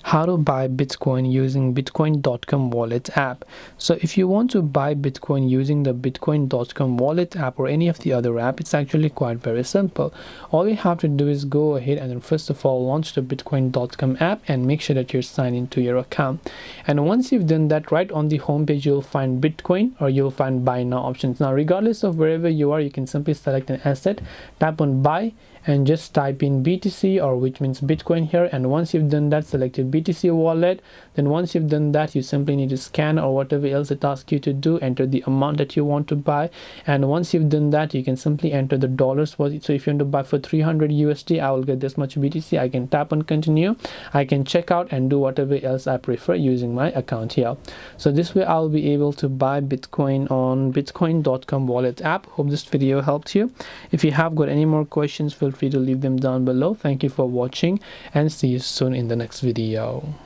how to buy Bitcoin using Bitcoin.com wallet app. So if you want to buy Bitcoin using the Bitcoin.com wallet app or any of the other app, it's actually quite very simple. All you have to do is go ahead and then first of all launch the Bitcoin.com app and make sure that you're signed into your account. And once you've done that, right on the home page you'll find Bitcoin or you'll find buy now options. Now regardless of wherever you are, you can simply select an asset, tap on buy, and just type in BTC, or which means Bitcoin here. And once you've done that, select your BTC wallet. Then once you've done that, you simply need to scan or whatever else it asks you to do, enter the amount that you want to buy. And once you've done that, you can simply enter the dollars for it. So if you want to buy for 300 USD, I will get this much BTC. I can tap on continue, I can check out and do whatever else I prefer using my account here. So this way I'll be able to buy Bitcoin on Bitcoin.com wallet app. Hope this video helped you. If you have got any more questions, feel free to leave them down below. Thank you for watching and see you soon in the next video.